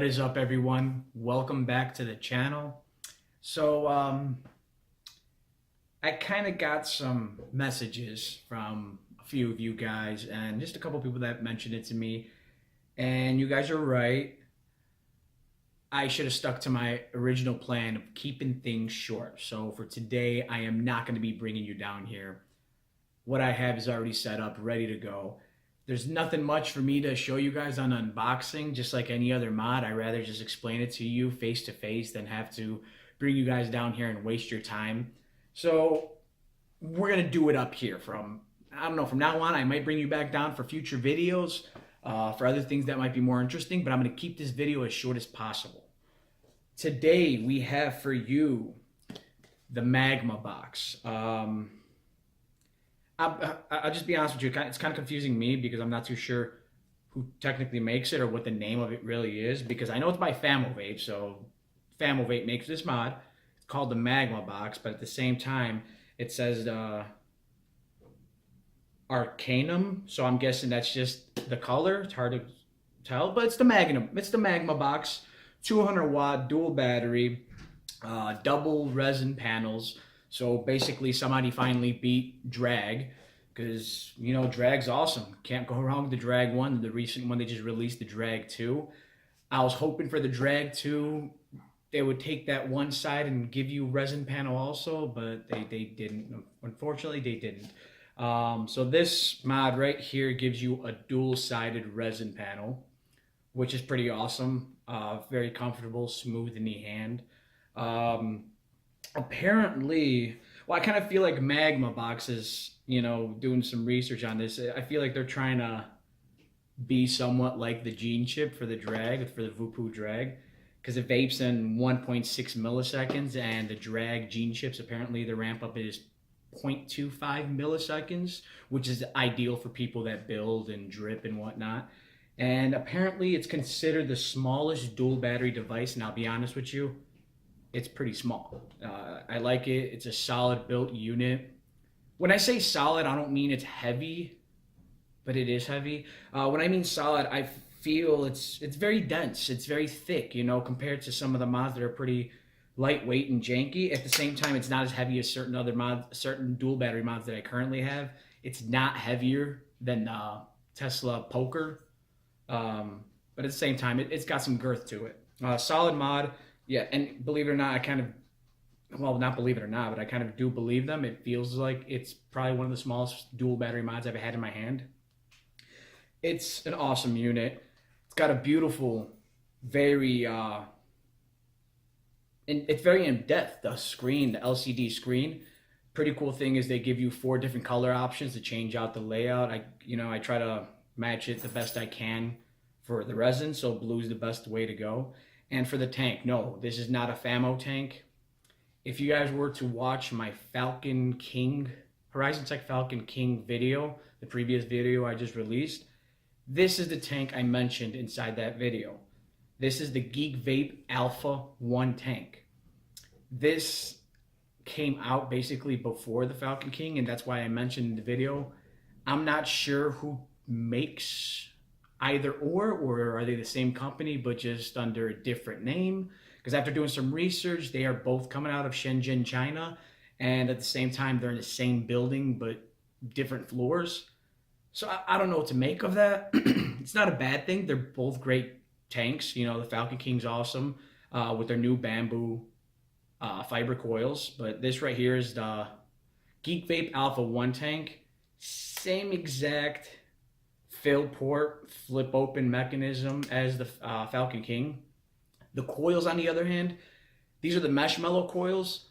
What is up, everyone? Welcome back to the channel. So I kind of got some messages from a few of you guys and just a couple people that mentioned it to me. And you guys are right. I should have stuck to my original plan of keeping things short. So for today, I am not going to be bringing you down here. What I have is already set up, ready to go. There's nothing much for me to show you guys on unboxing, just like any other mod. I'd rather just explain it to you face to face than have to bring you guys down here and waste your time. So we're gonna do it up here I don't know, from now on I might bring you back down for future videos, for other things that might be more interesting, but I'm gonna keep this video as short as possible. Today we have for you the Magma Box. I'll just be honest with you, it's kind of confusing me because I'm not too sure who technically makes it or what the name of it really is, because I know it's by Famovape, so Famovape makes this mod. It's called the Magma Box, but at the same time it says Arcanum, so I'm guessing that's just the color. It's hard to tell, but it's the Magma Box, 200 watt dual battery, double resin panels. So basically somebody finally beat Drag, because, you know, Drag's awesome. Can't go wrong with the Drag 1. The recent one, they just released the Drag 2. I was hoping for the Drag 2, they would take that one side and give you resin panel also, but they didn't. Unfortunately, they didn't. So this mod right here gives you a dual-sided resin panel, which is pretty awesome. Very comfortable, smooth in the hand. Apparently, well, I kind of feel like Magma Box is, you know, doing some research on this. I feel like they're trying to be somewhat like the gene chip for the Drag, for the Vupu Drag, because it vapes in 1.6 milliseconds, and the Drag gene chips, apparently the ramp up is 0.25 milliseconds, which is ideal for people that build and drip and whatnot. And apparently it's considered the smallest dual battery device, and I'll be honest with you, it's pretty small. I like it. It's a solid built unit. When I say solid, I don't mean it's heavy, but it is heavy. When I mean solid, I feel it's very dense. It's very thick, you know, compared to some of the mods that are pretty lightweight and janky. At the same time, it's not as heavy as certain other mods, certain dual battery mods that I currently have. It's not heavier than Tesla Poker, but at the same time, it's got some girth to it. Solid mod. Yeah, and believe it or not, well, not believe it or not, but I kind of do believe them. It feels like it's probably one of the smallest dual battery mods I've had in my hand. It's an awesome unit. It's got a beautiful, very, and it's very in-depth, the screen, the LCD screen. Pretty cool thing is they give you 4 different color options to change out the layout. I try to match it the best I can for the resin, so blue's the best way to go. And for the tank, no, this is not a Famo tank. If you guys were to watch my Falcon King, Horizon Tech Falcon King video, the previous video I just released, this is the tank I mentioned inside that video. This is the Geekvape Alpha 1 tank. This came out basically before the Falcon King, and that's why I mentioned in the video. I'm not sure who makes either or are they the same company but just under a different name? Because after doing some research, they are both coming out of Shenzhen, China, and at the same time they're in the same building but different floors. So I don't know what to make of that. It's not a bad thing. They're both great tanks. You know, the Falcon King's awesome with their new bamboo fiber coils, but this right here is the Geekvape Alpha 1 tank. Same exact fill port flip open mechanism as the Falcon King. The coils, on the other hand, these are the Marshmallow coils.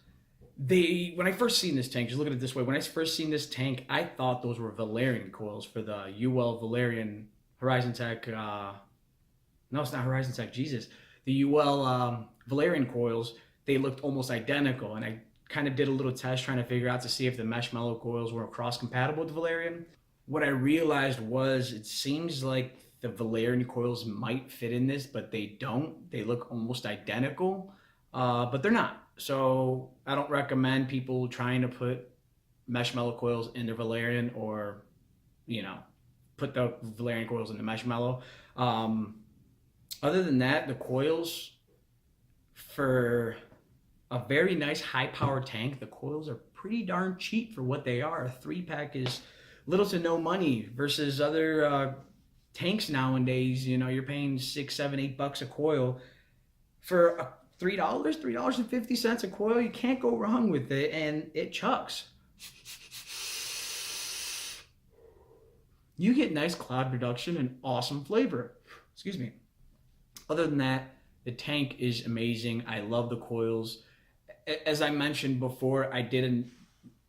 When I first seen this tank, just look at it this way, when I first seen this tank, I thought those were Valerian coils for the UL Valerian Horizon Tech, no, it's not Horizon Tech, Jesus. The UL Valerian coils, they looked almost identical, and I kind of did a little test trying to figure out to see if the Marshmallow coils were cross compatible with Valerian. What I realized was it seems like the Valerian coils might fit in this, but they don't. They look almost identical, but they're not. So I don't recommend people trying to put Marshmallow coils in their Valerian, or, you know, put the Valerian coils in the Marshmallow. Other than that, the coils, for a very nice high power tank, the coils are pretty darn cheap for what they are. A 3-pack is little to no money versus other tanks nowadays. You know, you're paying $6, $7, $8 a coil for a $3.50 a coil. You can't go wrong with it, and it chucks. You get nice cloud reduction and awesome flavor. Excuse me. Other than that, the tank is amazing. I love the coils. As I mentioned before, I did a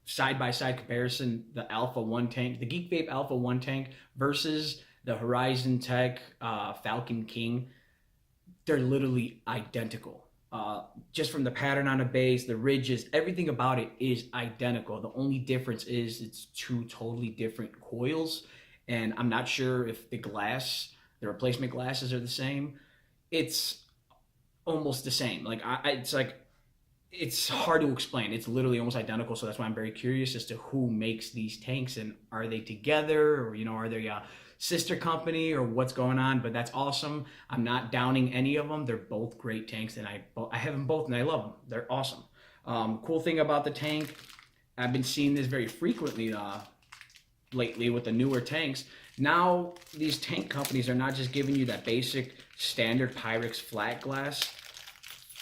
side-by-side comparison, the Alpha 1 tank, the Geekvape Alpha 1 tank versus the Horizon Tech Falcon King. They're literally identical. Just from the pattern on the base, the ridges, everything about it is identical. The only difference is it's two totally different coils, and I'm not sure if the replacement glasses are the same. It's almost the same. It's hard to explain. It's literally almost identical, so that's why I'm very curious as to who makes these tanks, and are they together, or are they a sister company, or what's going on? But that's awesome. I'm not downing any of them. They're both great tanks, and I have them both, and I love them. They're awesome. Cool thing about the tank, I've been seeing this very frequently lately with the newer tanks. Now these tank companies are not just giving you that basic standard Pyrex flat glass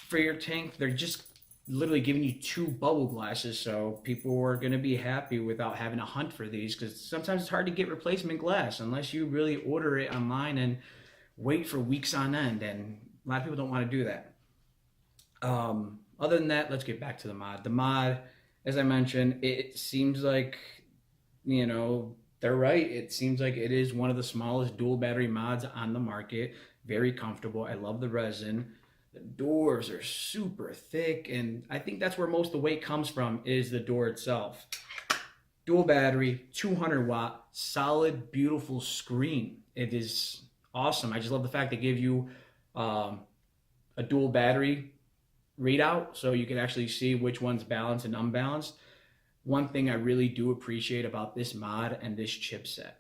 for your tank. They're just literally giving you 2 bubble glasses, so people are going to be happy without having to hunt for these, because sometimes it's hard to get replacement glass unless you really order it online and wait for weeks on end, and a lot of people don't want to do that. Other than that, let's get back to the mod. The mod, as I mentioned, it seems like, they're right. It seems like it is one of the smallest dual battery mods on the market. Very comfortable. I love the resin. The doors are super thick, and I think that's where most of the weight comes from, is the door itself. Dual battery, 200 watt, solid, beautiful screen. It is awesome. I just love the fact they give you a dual battery readout, so you can actually see which one's balanced and unbalanced. One thing I really do appreciate about this mod and this chipset,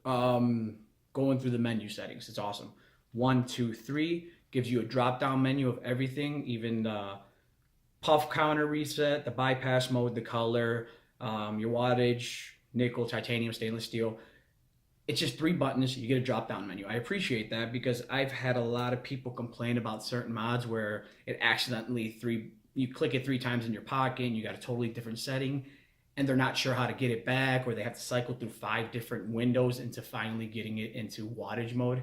going through the menu settings, it's awesome. 1, 2, 3 gives you a drop-down menu of everything, even the puff counter reset, the bypass mode, the color, your wattage, nickel, titanium, stainless steel. It's just 3 buttons. You get a drop-down menu. I appreciate that, because I've had a lot of people complain about certain mods where it accidentally you click it 3 times in your pocket and you got a totally different setting, and they're not sure how to get it back, or they have to cycle through 5 different windows into finally getting it into wattage mode.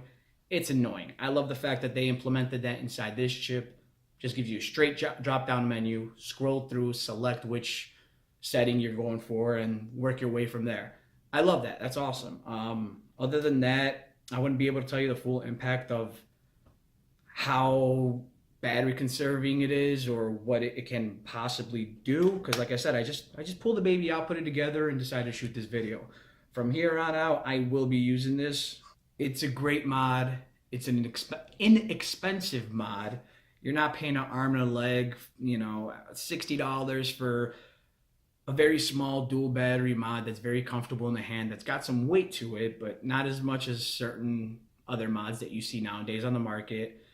It's annoying. I love the fact that they implemented that inside this chip. Just gives you a straight drop-down menu, scroll through, select which setting you're going for, and work your way from there. I love that. That's awesome. Other than that, I wouldn't be able to tell you the full impact of how battery conserving it is, or what it can possibly do, because like I said, I just pulled the baby out, put it together, and decided to shoot this video. From here on out, I will be using this. It's a great mod. It's an inexpensive mod. You're not paying an arm and a leg, $60 for a very small dual battery mod that's very comfortable in the hand, that's got some weight to it, but not as much as certain other mods that you see nowadays on the market.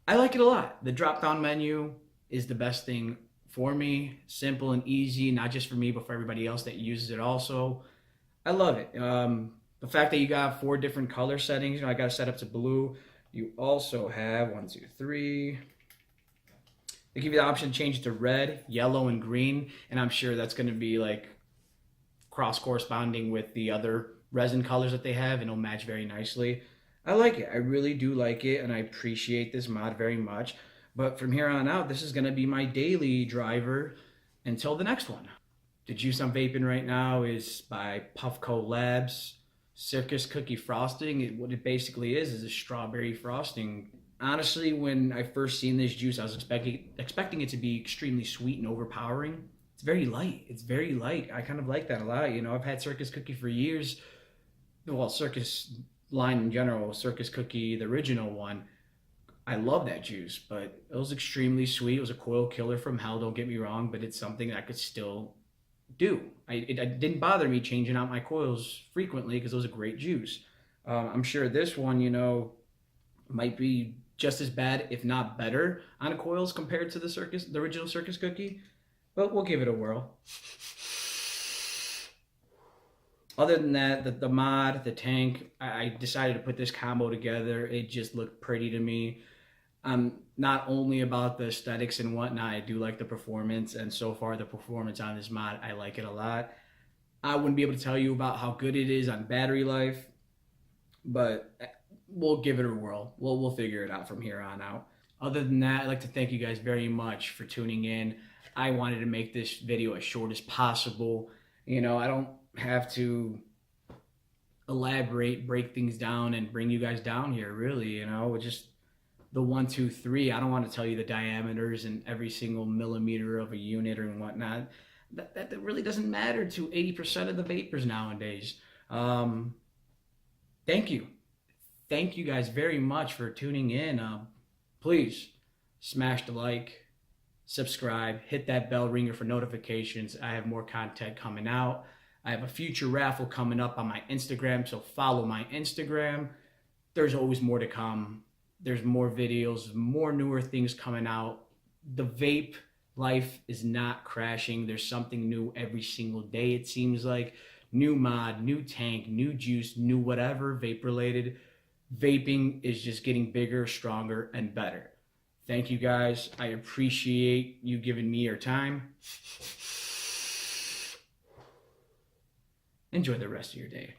I like it a lot. The drop-down menu is the best thing for me. Simple and easy, not just for me, but for everybody else that uses it also. I love it. The fact that you got 4 different color settings, I got it set up to blue. You also have 1, 2, 3. They give you the option to change it to red, yellow, and green, and I'm sure that's going to be like cross-corresponding with the other resin colors that they have, and it'll match very nicely. I like it. I really do like it, and I appreciate this mod very much. But from here on out, this is going to be my daily driver until the next one. The juice I'm vaping right now is by Puffco Labs. Circus Cookie Frosting. What it basically is a strawberry frosting. Honestly, when I first seen this juice, I was expecting it to be extremely sweet and overpowering. It's very light. It's very light. I kind of like that a lot. I've had Circus Cookie for years. Well, Circus line in general, Circus Cookie, the original one. I love that juice, but it was extremely sweet. It was a coil killer from hell, don't get me wrong, but it's something I could still do. It didn't bother me changing out my coils frequently, because it was a great juice. I'm sure this one, Might be just as bad, if not better, on coils compared to the original Circus cookie. But we'll give it a whirl. Other than that, the mod, the tank, I decided to put this combo together. It just looked pretty to me. Not only about the aesthetics and whatnot, I do like the performance, and so far the performance on this mod, I like it a lot. I wouldn't be able to tell you about how good it is on battery life, but we'll give it a whirl. We'll figure it out from here on out. Other than that, I'd like to thank you guys very much for tuning in. I wanted to make this video as short as possible. You know, I don't have to elaborate, break things down, and bring you guys down here, really. You know, just the 1, 2, 3. I don't want to tell you the diameters and every single millimeter of a unit or whatnot. That really doesn't matter to 80% of the vapors nowadays. Thank you. Thank you guys very much for tuning in. Please smash the like, subscribe, hit that bell ringer for notifications. I have more content coming out. I have a future raffle coming up on my Instagram, so follow my Instagram. There's always more to come. There's more videos, more newer things coming out. The vape life is not crashing. There's something new every single day, it seems like. New mod, new tank, new juice, new whatever vape related. Vaping is just getting bigger, stronger, and better. Thank you guys. I appreciate you giving me your time. Enjoy the rest of your day.